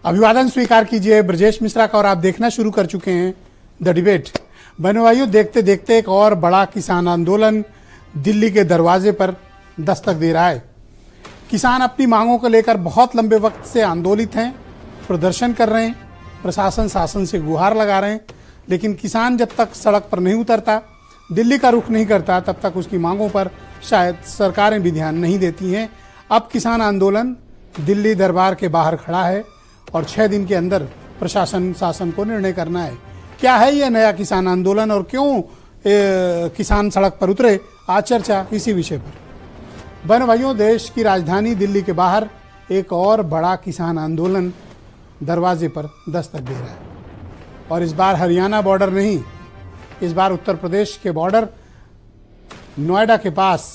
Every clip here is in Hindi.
अभिवादन स्वीकार कीजिए ब्रजेश मिश्रा का और आप देखना शुरू कर चुके हैं द डिबेट। बहनों भाइयों, देखते देखते एक और बड़ा किसान आंदोलन दिल्ली के दरवाजे पर दस्तक दे रहा है। किसान अपनी मांगों को लेकर बहुत लंबे वक्त से आंदोलित हैं, प्रदर्शन कर रहे हैं, प्रशासन शासन से गुहार लगा रहे हैं, लेकिन किसान जब तक सड़क पर नहीं उतरता, दिल्ली का रुख नहीं करता, तब तक उसकी मांगों पर शायद सरकारें भी ध्यान नहीं देती हैं। अब किसान आंदोलन दिल्ली दरबार के बाहर खड़ा है और 6 दिन के अंदर प्रशासन शासन को निर्णय करना है। क्या है यह नया किसान आंदोलन और क्यों किसान सड़क पर उतरे, आज चर्चा इसी विषय पर। बहनों भाइयों, देश की राजधानी दिल्ली के बाहर एक और बड़ा किसान आंदोलन दरवाजे पर दस्तक दे रहा है और इस बार हरियाणा बॉर्डर नहीं, इस बार उत्तर प्रदेश के बॉर्डर नोएडा के पास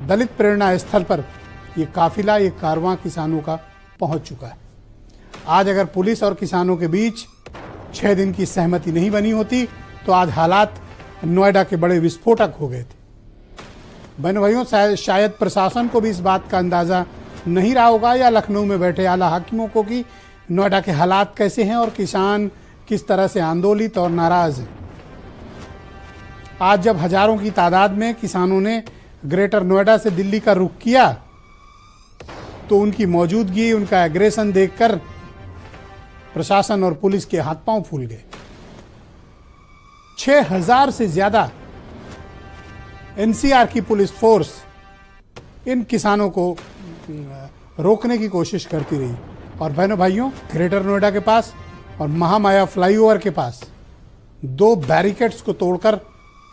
दलित प्रेरणा स्थल पर ये काफिला, ये कारवां किसानों का पहुंच चुका है। आज अगर पुलिस और किसानों के बीच 6 दिन की सहमति नहीं बनी होती तो आज हालात नोएडा के बड़े विस्फोटक हो गए थे। बहनों भाइयों, शायद प्रशासन को भी इस बात का अंदाजा नहीं रहा होगा या लखनऊ में बैठे आला हाकिमों को कि नोएडा के हालात कैसे हैं और किसान किस तरह से आंदोलित और नाराज हैं। आज जब हजारों की तादाद में किसानों ने ग्रेटर नोएडा से दिल्ली का रुख किया तो उनकी मौजूदगी, उनका एग्रेशन देखकर प्रशासन और पुलिस के हाथ पांव फूल गए। 6000 से ज्यादा एनसीआर की पुलिस फोर्स इन किसानों को रोकने की कोशिश करती रही और बहनों भाइयों, ग्रेटर नोएडा के पास और महामाया फ्लाईओवर के पास 2 बैरिकेड्स को तोड़कर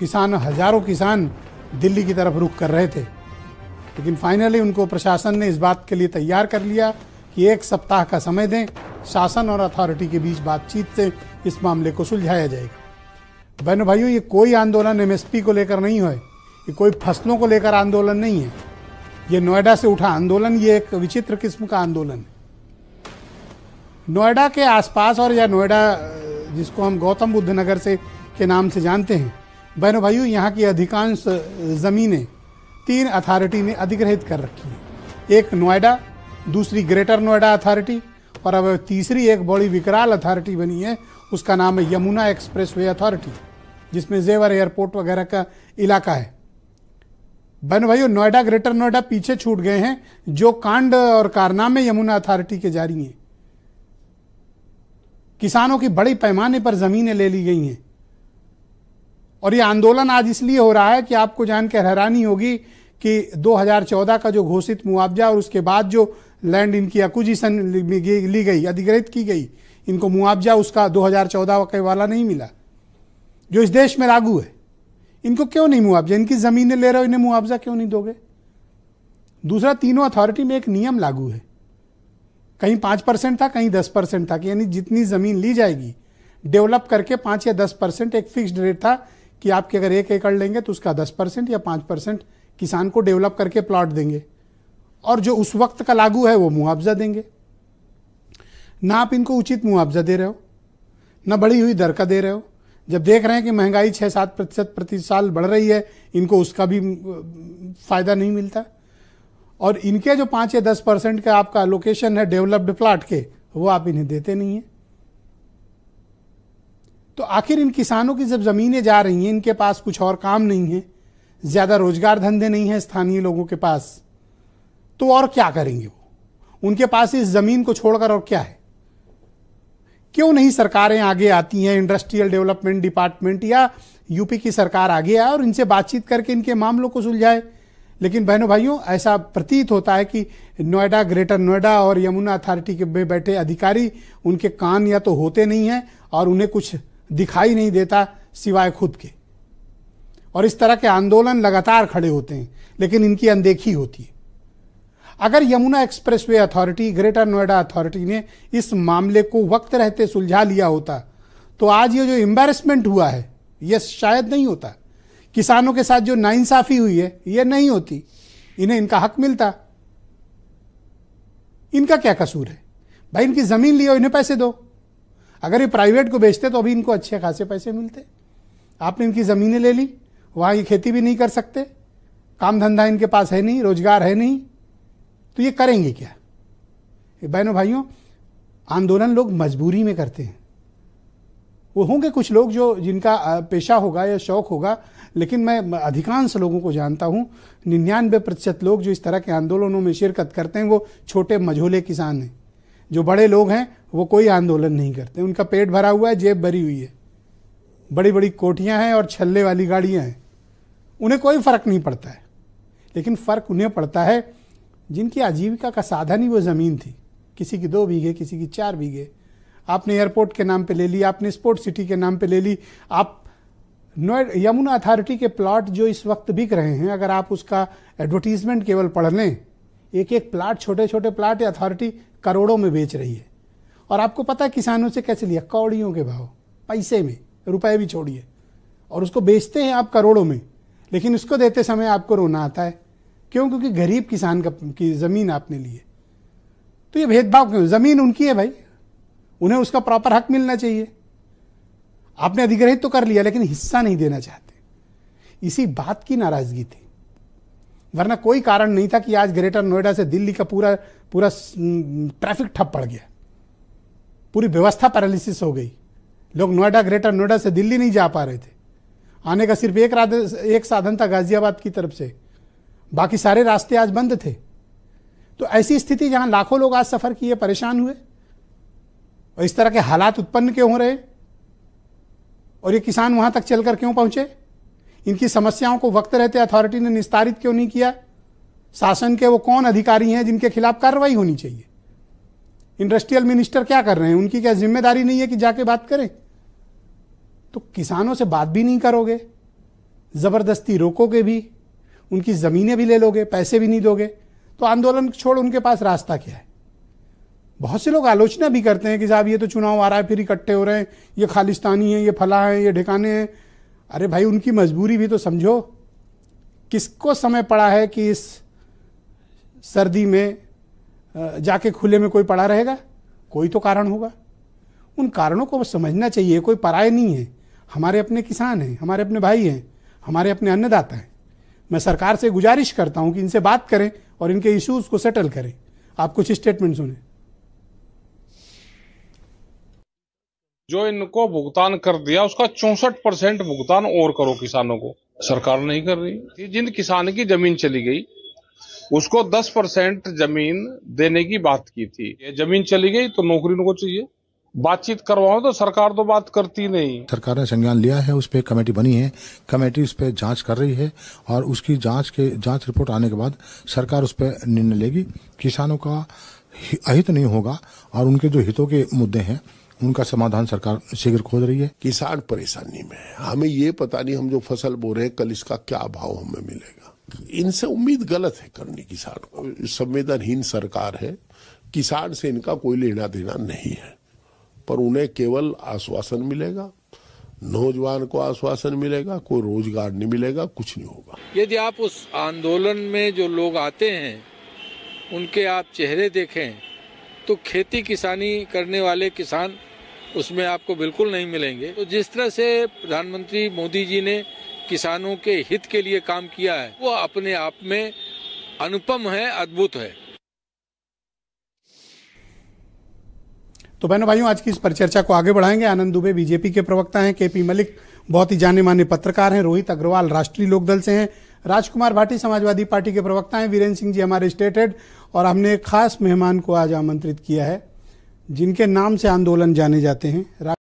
हजारों किसान दिल्ली की तरफ रुख कर रहे थे, लेकिन फाइनली उनको प्रशासन ने इस बात के लिए तैयार कर लिया कि 1 सप्ताह का समय दें, शासन और अथॉरिटी के बीच बातचीत से इस मामले को सुलझाया जाएगा। बहनों भाइयों, ये कोई आंदोलन एमएसपी को लेकर नहीं है, ये कोई फसलों को लेकर आंदोलन नहीं है, ये नोएडा से उठा आंदोलन, ये एक विचित्र किस्म का आंदोलन है। नोएडा के आसपास और या नोएडा जिसको हम गौतम बुद्ध नगर से के नाम से जानते हैं, बहनों भाइयों, यहाँ की अधिकांश जमीनें 3 अथॉरिटी ने अधिग्रहित कर रखी हैं। एक नोएडा, दूसरी ग्रेटर नोएडा अथॉरिटी और अब तीसरी एक बड़ी विकराल अथॉरिटी बनी है, उसका नाम है यमुना एक्सप्रेसवे अथॉरिटी, जिसमें जेवर एयरपोर्ट वगैरह का इलाका है। बहनों भाइयों, नोएडा ग्रेटर नोएडा पीछे छूट गए हैं। जो कांड और कारनामे यमुना अथॉरिटी के जारी हैं, किसानों की बड़ी पैमाने पर जमीनें ले ली गई हैं और ये आंदोलन आज इसलिए हो रहा है कि आपको जानकर हैरानी होगी कि 2014 का जो घोषित मुआवजा और उसके बाद जो लैंड इनकी एक्विजिशन ली गई, अधिग्रहित की गई, इनको मुआवजा उसका 2014 के वाला नहीं मिला जो इस देश में लागू है। इनको क्यों नहीं मुआवजा? इनकी जमीनें ले रहे हो, इन्हें मुआवजा क्यों नहीं दोगे? दूसरा, तीनों अथॉरिटी में एक नियम लागू है, कहीं 5% था, कहीं 10% था कि यानी जितनी जमीन ली जाएगी डेवलप करके 5 या 10% एक फिक्स्ड रेट था कि आपके अगर 1 एकड़ लेंगे तो उसका 10% या 5% किसान को डेवलप करके प्लॉट देंगे और जो उस वक्त का लागू है वो मुआवजा देंगे। ना आप इनको उचित मुआवजा दे रहे हो, ना बढ़ी हुई दर का दे रहे हो। जब देख रहे हैं कि महंगाई 6-7% प्रति साल बढ़ रही है, इनको उसका भी फायदा नहीं मिलता और इनके जो 5 या 10% का आपका लोकेशन है डेवलप्ड प्लॉट के, वो आप इन्हें देते नहीं है। तो आखिर इन किसानों की जब जमीनें जा रही हैं, इनके पास कुछ और काम नहीं है, ज्यादा रोजगार धंधे नहीं है स्थानीय लोगों के पास, तो और क्या करेंगे वो? उनके पास इस जमीन को छोड़कर और क्या है? क्यों नहीं सरकारें आगे आती हैं, इंडस्ट्रियल डेवलपमेंट डिपार्टमेंट या यूपी की सरकार आगे आए और इनसे बातचीत करके इनके मामलों को सुलझाए? लेकिन बहनों भाइयों, ऐसा प्रतीत होता है कि नोएडा, ग्रेटर नोएडा और यमुना अथॉरिटी के में बैठे अधिकारी, उनके कान या तो होते नहीं हैं और उन्हें कुछ दिखाई नहीं देता सिवाय खुद के, और इस तरह के आंदोलन लगातार खड़े होते हैं लेकिन इनकी अनदेखी होती है। अगर Yamuna expressway authority, greater Noida authority ने इस मामले को वक्त रहते सुलझा लिया होता तो आज ये जो एम्बैरेसमेंट हुआ है ये शायद नहीं होता। किसानों के साथ जो नाइंसाफी हुई है ये नहीं होती, इन्हें इनका हक मिलता। इनका क्या कसूर है भाई? इनकी जमीन लियो, इन्हें पैसे दो। अगर ये प्राइवेट को बेचते तो अभी इनको अच्छे खासे पैसे मिलते। आपने इनकी जमीनें ले ली, वहां ये खेती भी नहीं कर सकते, काम धंधा इनके पास है नहीं, रोजगार है नहीं, तो ये करेंगे क्या? बहनों भाइयों, आंदोलन लोग मजबूरी में करते हैं। वो होंगे कुछ लोग जो जिनका पेशा होगा या शौक होगा, लेकिन मैं अधिकांश लोगों को जानता हूं, 99% लोग जो इस तरह के आंदोलनों में शिरकत करते हैं वो छोटे मझोले किसान हैं। जो बड़े लोग हैं वो कोई आंदोलन नहीं करते, उनका पेट भरा हुआ है, जेब भरी हुई है, बड़ी बड़ी कोठियां हैं और छल्ले वाली गाड़ियां हैं, उन्हें कोई फर्क नहीं पड़ता है। लेकिन फर्क उन्हें पड़ता है जिनकी आजीविका का साधन ही वो जमीन थी, किसी की 2 बीघे, किसी की 4 बीघे। आपने एयरपोर्ट के नाम पे ले ली, आपने स्पोर्ट सिटी के नाम पे ले ली। आप यमुना अथॉरिटी के प्लॉट जो इस वक्त बिक रहे हैं, अगर आप उसका एडवर्टीजमेंट केवल पढ़ लें, एक एक प्लाट, छोटे छोटे प्लाट अथॉरिटी करोड़ों में बेच रही है। और आपको पता है किसानों से कैसे लिया? कौड़ियों के भाव, पैसे में, रुपए भी छोड़िए, और उसको बेचते हैं आप करोड़ों में। लेकिन उसको देते समय आपको रोना आता है। क्यों? क्योंकि गरीब किसान की जमीन आपने ली है। तो ये भेदभाव क्यों? जमीन उनकी है भाई, उन्हें उसका प्रॉपर हक मिलना चाहिए। आपने अधिग्रहित तो कर लिया, लेकिन हिस्सा नहीं देना चाहते। इसी बात की नाराजगी थी, वरना कोई कारण नहीं था कि आज ग्रेटर नोएडा से दिल्ली का पूरा ट्रैफिक ठप पड़ गया, पूरी व्यवस्था पैरालिसिस हो गई। लोग नोएडा, ग्रेटर नोएडा से दिल्ली नहीं जा पा रहे थे। आने का सिर्फ एक साधन था गाजियाबाद की तरफ से, बाकी सारे रास्ते आज बंद थे। तो ऐसी स्थिति जहां लाखों लोग आज सफर किए, परेशान हुए, और इस तरह के हालात उत्पन्न क्यों हो रहे, और ये किसान वहां तक चलकर क्यों पहुंचे? इनकी समस्याओं को वक्त रहते अथॉरिटी ने निस्तारित क्यों नहीं किया? शासन के वो कौन अधिकारी हैं जिनके खिलाफ कार्रवाई होनी चाहिए? इंडस्ट्रियल मिनिस्टर क्या कर रहे हैं? उनकी क्या जिम्मेदारी नहीं है कि जाके बात करें? तो किसानों से बात भी नहीं करोगे, जबरदस्ती रोकोगे भी, उनकी जमीनें भी ले लोगे, पैसे भी नहीं दोगे, तो आंदोलन छोड़ उनके पास रास्ता क्या है? बहुत से लोग आलोचना भी करते हैं कि साहब ये तो चुनाव आ रहा है, फिर इकट्ठे हो रहे हैं, ये खालिस्तानी है, ये फला है, ये ठिकाने हैं। अरे भाई, उनकी मजबूरी भी तो समझो। किसको समय पड़ा है कि इस सर्दी में जाके खुले में कोई पड़ा रहेगा? कोई तो कारण होगा। उन कारणों को समझना चाहिए। कोई पराये नहीं है, हमारे अपने किसान हैं, हमारे अपने भाई हैं, हमारे अपने अन्नदाता हैं। मैं सरकार से गुजारिश करता हूं कि इनसे बात करें और इनके इश्यूज को सेटल करें। आप कुछ स्टेटमेंट सुने। जो इनको भुगतान कर दिया उसका 64% भुगतान और करो किसानों को, सरकार नहीं कर रही। जिन किसान की जमीन चली गई उसको 10% जमीन देने की बात की थी। ये जमीन चली गई तो नौकरी उनको चाहिए। बातचीत करवाओ तो सरकार तो बात करती नहीं। सरकार ने संज्ञान लिया है, उस पर कमेटी बनी है, कमेटी उस पर जांच कर रही है और उसकी जांच रिपोर्ट आने के बाद सरकार उस पर निर्णय लेगी। किसानों का अहित नहीं होगा और उनके जो हितों के मुद्दे हैं उनका समाधान सरकार शीघ्र खोज रही है। किसान परेशानी में है, हमें ये पता नहीं हम जो फसल बो रहे हैं कल इसका क्या भाव हमें मिलेगा। इनसे उम्मीद गलत है करनी किसान को। संवेदनहीन सरकार है, किसान से इनका कोई लेना देना नहीं है, पर उन्हें केवल आश्वासन मिलेगा, नौजवान को आश्वासन मिलेगा, कोई रोजगार नहीं मिलेगा, कुछ नहीं होगा। यदि आप उस आंदोलन में जो लोग आते हैं उनके आप चेहरे देखें तो खेती किसानी करने वाले किसान उसमें आपको बिल्कुल नहीं मिलेंगे। तो जिस तरह से प्रधानमंत्री मोदी जी ने किसानों के हित के लिए काम किया है वो अपने आप में अनुपम है, अद्भुत है। तो बहनों भाइयों, आज की इस परिचर्चा को आगे बढ़ाएंगे। आनंद दुबे बीजेपी के प्रवक्ता हैं, केपी मलिक बहुत ही जाने माने पत्रकार हैं, रोहित अग्रवाल राष्ट्रीय लोकदल से हैं, राजकुमार भाटी समाजवादी पार्टी के प्रवक्ता हैं, वीरेंद्र सिंह जी हमारे स्टेट हेड, और हमने एक खास मेहमान को आज आमंत्रित किया है जिनके नाम से आंदोलन जाने जाते हैं।